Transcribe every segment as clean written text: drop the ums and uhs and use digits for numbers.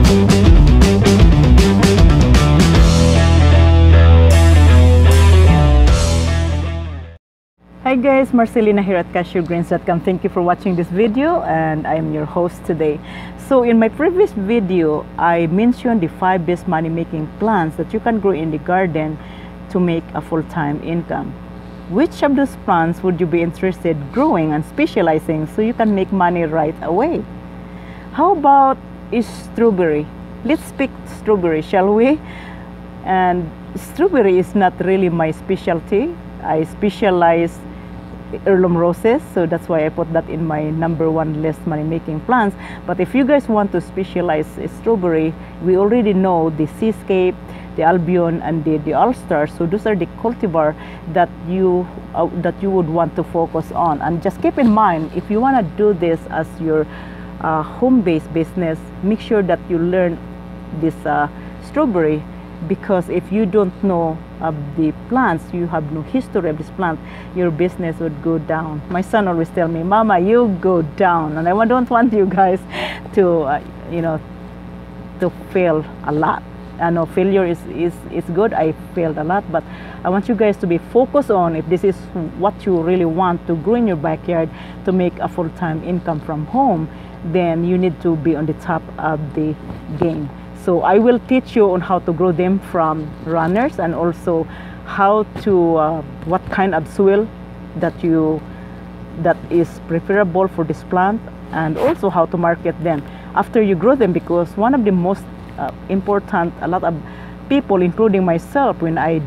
Hi guys, Marcelina here at CashewGreens.com. Thank you for watching this video, and I am your host today. So in my previous video, I mentioned the 5 best money-making plants that you can grow in the garden to make a full-time income. Which of those plants would you be interested growing and specializing so you can make money right away? How about strawberry? Let's pick strawberry, shall we? And strawberry is not really my specialty. I specialize heirloom roses, so that's why I put that in my #1 list money-making plants. But if you guys want to specialize strawberry, we already know the Seascape, the Albion, and the All-Star. So those are the cultivar that you would want to focus on. And just keep in mind, if you want to do this as your home-based business, make sure that you learn this strawberry, because if you don't know of the plants, you have no history of this plant, your business would go down. My son always tell me, "Mama, you go down," and I don't want you guys to to fail a lot. I know failure is good. I failed a lot, but I want you guys to be focused on, if this is what you really want to grow in your backyard to make a full-time income from home, then you need to be on the top of the game. So I will teach you on how to grow them from runners, and also how to what kind of soil that is preferable for this plant, and also how to market them after you grow them. Because one of the most important, a lot of people, including myself, when I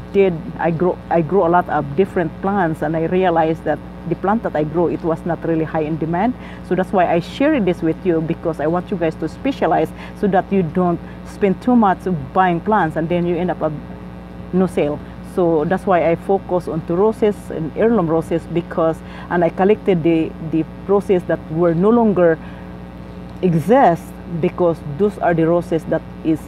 grow a lot of different plants, and I realized that the plant that I grow, it was not really high in demand. So that's why I share this with you, because I want you guys to specialize so that you don't spend too much buying plants and then you end up with no sale. So that's why I focus on the roses and heirloom roses, and I collected the roses that were no longer exist, because those are the roses that is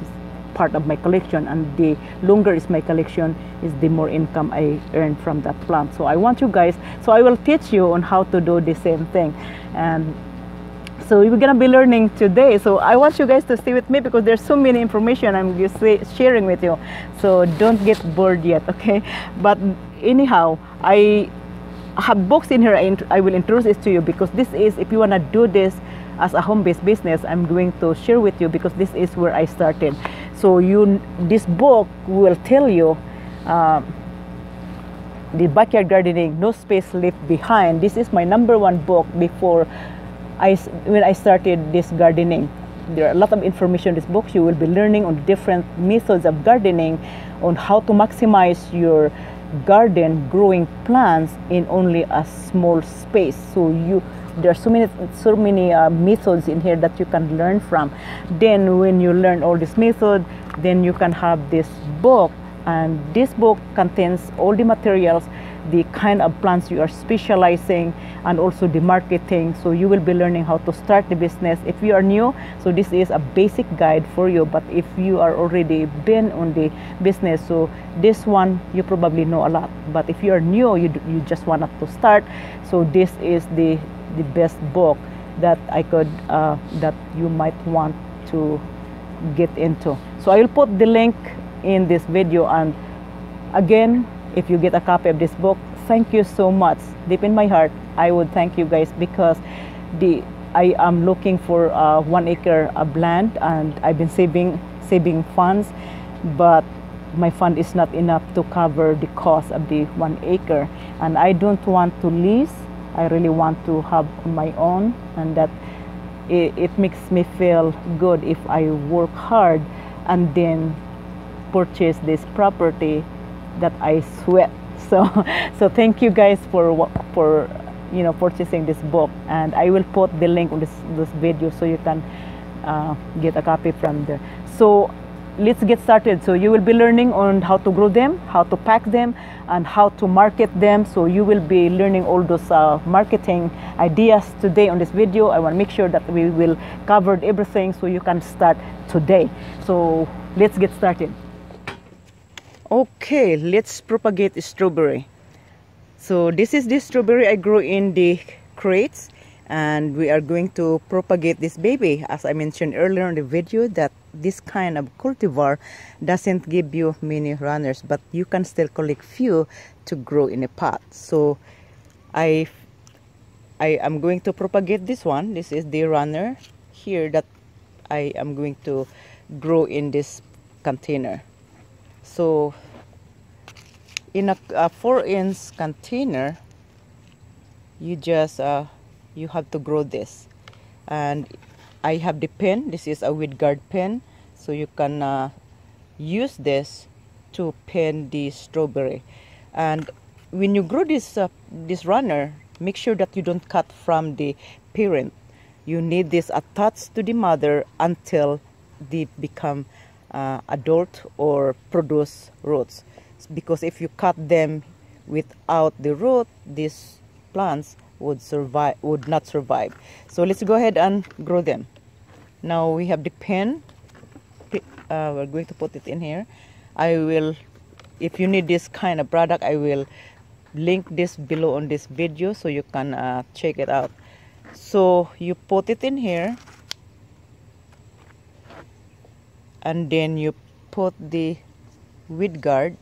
part of my collection, and the longer is my collection, is the more income I earn from that plant. So I want you guys, so I will teach you on how to do the same thing. And so we're gonna be learning today. So I want you guys to stay with me, because there's so many information I'm just sharing with you. So don't get bored yet, okay? But anyhow, I have books in here. I will introduce this to you, because this is, if you wanna do this as a home-based business, I'm going to share with you, because this is where I started. So this book will tell you the backyard gardening, no space left behind. This is my #1 book before when I started this gardening. There are a lot of information in this book. You will be learning on different methods of gardening, on how to maximize your garden growing plants in only a small space. So there are so many methods in here that you can learn from. Then when you learn all this method, then you can have this book, and this book contains all the materials, the kind of plants you are specializing, and also the marketing. So you will be learning how to start the business. If you are new, so this is a basic guide for you. But if you are already been on the business, so this one you probably know a lot. But if you are new, you just want to start, so this is the best book that that you might want to get into. So I will put the link in this video. And again, if you get a copy of this book, thank you so much. Deep in my heart, I would thank you guys, because I am looking for 1 acre of land, and I've been saving funds, but my fund is not enough to cover the cost of the 1 acre, and I don't want to lease. I really want to have on my own, and that it makes me feel good if I work hard and then purchase this property that I sweat. So thank you guys for purchasing this book, and I will put the link on this video so you can get a copy from there. So let's get started. So you will be learning on how to grow them, how to pack them, and how to market them. So you will be learning all those marketing ideas today on this video. I want to make sure that we will cover everything so you can start today. So let's get started. Okay, let's propagate strawberry. So this is the strawberry I grew in the crates. and we are going to propagate this baby. As I mentioned earlier in the video, that this kind of cultivar doesn't give you many runners, but you can still collect few to grow in a pot. So I am going to propagate this one. This is the runner here that I am going to grow in this container. So in a 4-inch container, you just you have to grow this. And I have the pen. This is a weed guard pen, so you can use this to pen the strawberry. And when you grow this this runner, make sure that you don't cut from the parent. You need this attached to the mother until they become adult or produce roots. Because if you cut them without the root, these plants would not survive. So let's go ahead and grow them. Now we have the pen. We're going to put it in here. I will, if you need this kind of product, I will link this below on this video so you can check it out. So you put it in here, and then you put the weed guard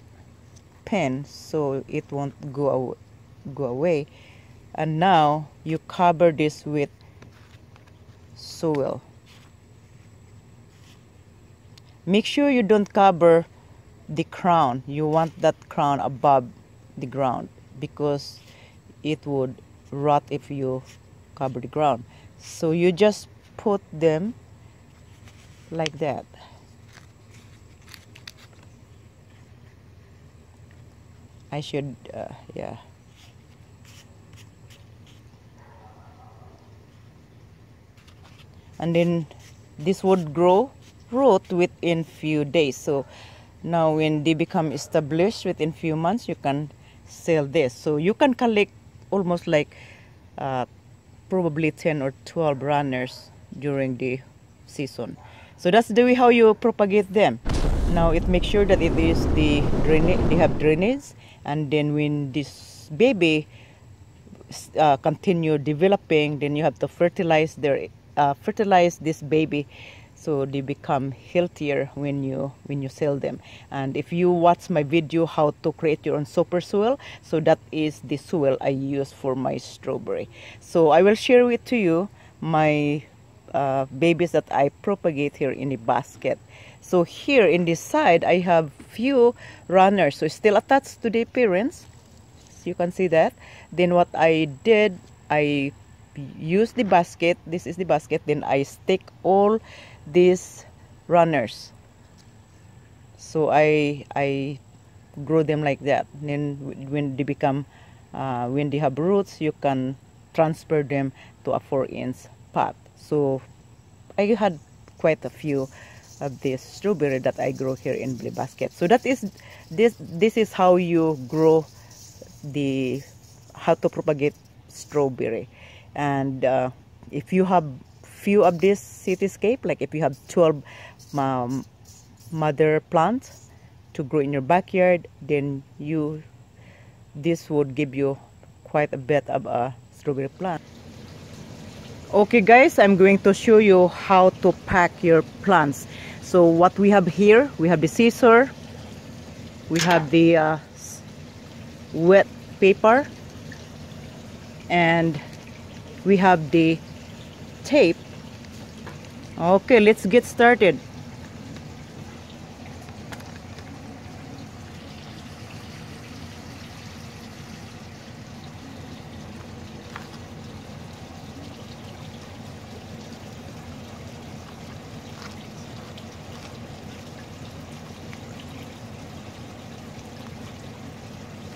pen so it won't go away. And now you cover this with soil. Make sure you don't cover the crown. You want that crown above the ground, because it would rot if you cover the ground. So you just put them like that. I should, yeah. And then this would grow root within few days. So now when they become established within few months, you can sell this. So you can collect almost like probably 10 or 12 runners during the season. So that's the way how you propagate them. Now it makes sure that it is the drainage, they have drainage, and then when this baby continue developing, then you have to fertilize this baby so they become healthier when you sell them. And if you watch my video how to create your own super soil, so that is the soil I use for my strawberry. So I will share with to you my babies that I propagate here in the basket. So here in this side I have few runners, so still attached to the parents, so you can see that. Then what I did, I use the basket. This is the basket. Then I stick all these runners. So I grow them like that. Then when they become, when they have roots, you can transfer them to a 4-inch pot. So I had quite a few of this strawberry that I grow here in the basket. So that is this is how you grow how to propagate strawberry. And if you have few of this cityscape, like if you have 12 mother plants to grow in your backyard, then this would give you quite a bit of a strawberry plant. Okay guys, I'm going to show you how to pack your plants. So what we have here, we have the scissor, we have the wet paper, and we have the tape. Okay, let's get started.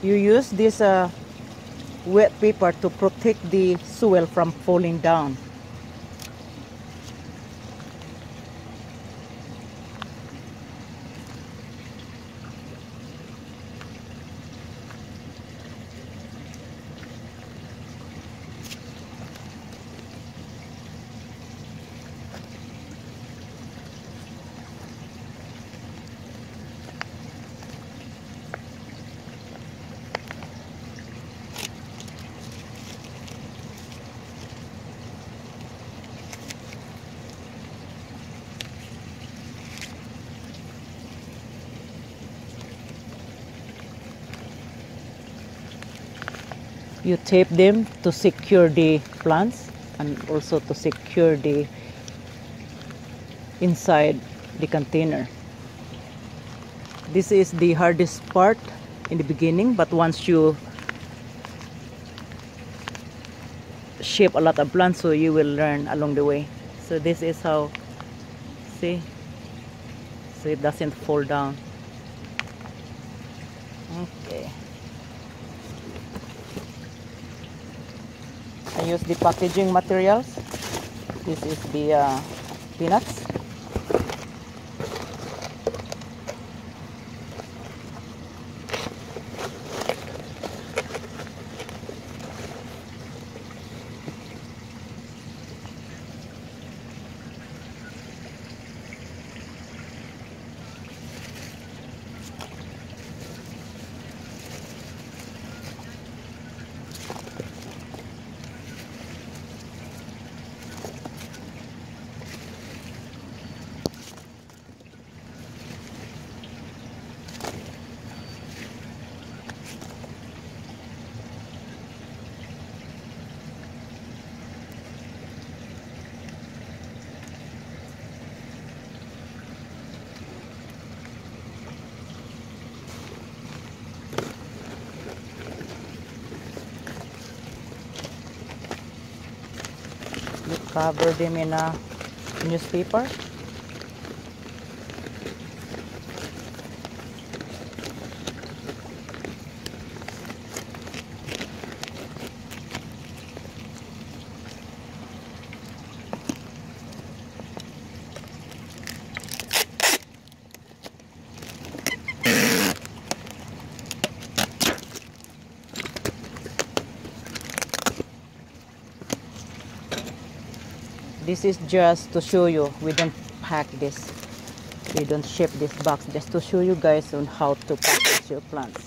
You use this wet paper to protect the soil from falling down. you tape them to secure the plants and also to secure the inside the container. This is the hardest part in the beginning, but once you shape a lot of plants, so you will learn along the way. So this is how, see, so it doesn't fall down. Okay, I use the packaging materials. This is the peanuts. You cover them in a newspaper. This is just to show you, we don't pack this, we don't ship this box, just to show you guys on how to package your plants.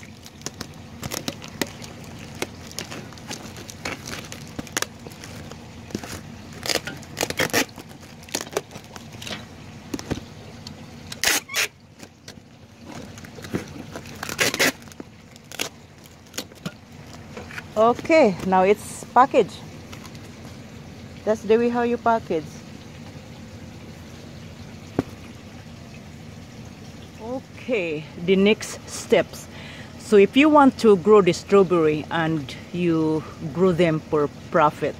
Okay, now it's packaged. That's the way how you package. Okay, the next steps. So if you want to grow the strawberry and you grow them for profit,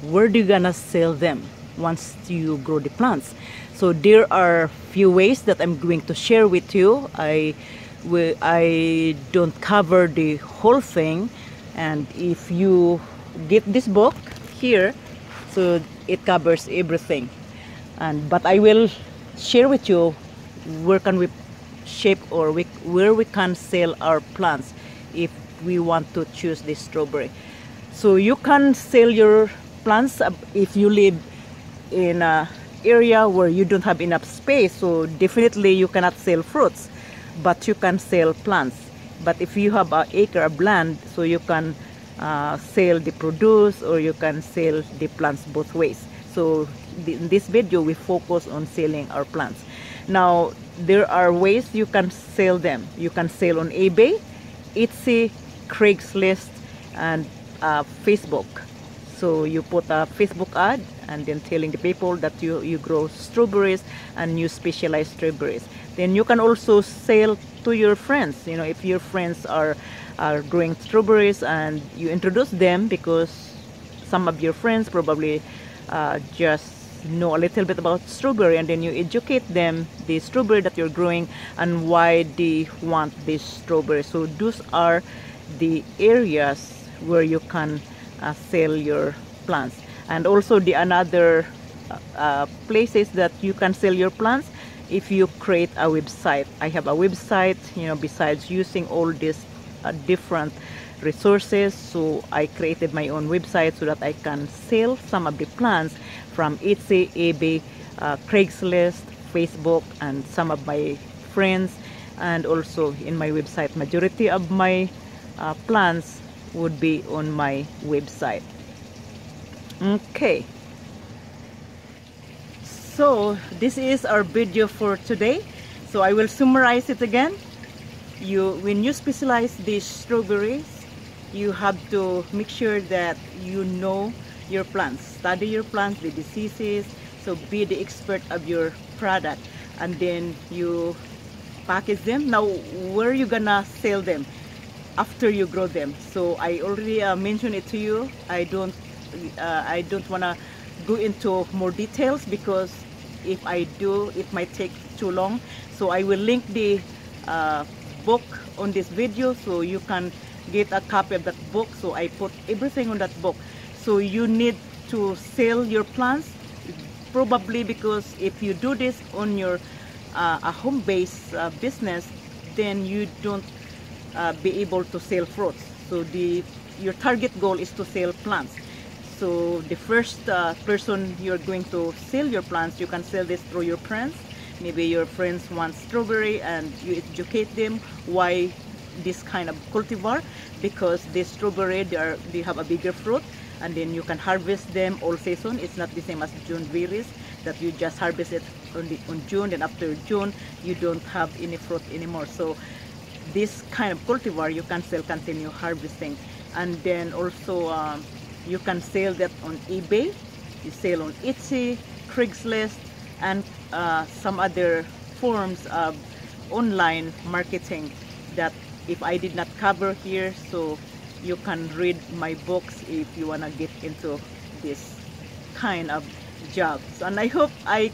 where do you gonna sell them once you grow the plants? So there are few ways that I'm going to share with you. I don't cover the whole thing, and if you get this book here, so it covers everything, but I will share with you where can we shape or where we can sell our plants if we want to choose this strawberry. So you can sell your plants if you live in an area where you don't have enough space, so definitely you cannot sell fruits, but you can sell plants. But if you have an acre of land, so you can sell the produce or you can sell the plants both ways. So in this video we focus on selling our plants. Now there are ways you can sell them. You can sell on eBay, Etsy, Craigslist, and Facebook. So you put a Facebook ad and then telling the people that you grow strawberries and you specialize strawberries. Then you can also sell to your friends. You know, if your friends are growing strawberries and you introduce them, because some of your friends probably just know a little bit about strawberry, and then you educate them the strawberry that you're growing and why they want this strawberry. So those are the areas where you can sell your plants. And also the another places that you can sell your plants, if you create a website. I have a website, you know, besides using all these different resources, so I created my own website so that I can sell some of the plants from Etsy, eBay, Craigslist, Facebook, and some of my friends. And also in my website, majority of my plants would be on my website. Okay, so this is our video for today. So I will summarize it again. When you specialize these strawberries, you have to make sure that you know your plants, study your plants, the diseases, so be the expert of your product, and then you package them. Now, where are you gonna sell them after you grow them? So I already mentioned it to you. I don't wanna go into more details because if I do, it might take too long. So I will link the book on this video so you can get a copy of that book. So I put everything on that book. So you need to sell your plants, probably, because if you do this on your a home-based business, then you don't be able to sell fruits. So your target goal is to sell plants. So the first person you're going to sell your plants, you can sell this through your friends. Maybe your friends want strawberry and you educate them why this kind of cultivar, because the strawberry they have a bigger fruit, and then you can harvest them all season. It's not the same as June berries that you just harvest it on June, and after June you don't have any fruit anymore. So this kind of cultivar you can sell continue harvesting. And then also you can sell that on eBay, you sell on Etsy, Craigslist, and some other forms of online marketing that if I did not cover here. So you can read my books if you want to get into this kind of jobs. And I hope I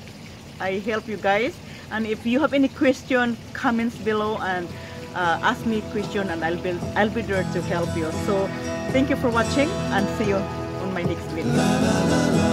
help you guys. And if you have any question, comments below and ask me a question, and I'll be there to help you. So thank you for watching, and see you on my next video.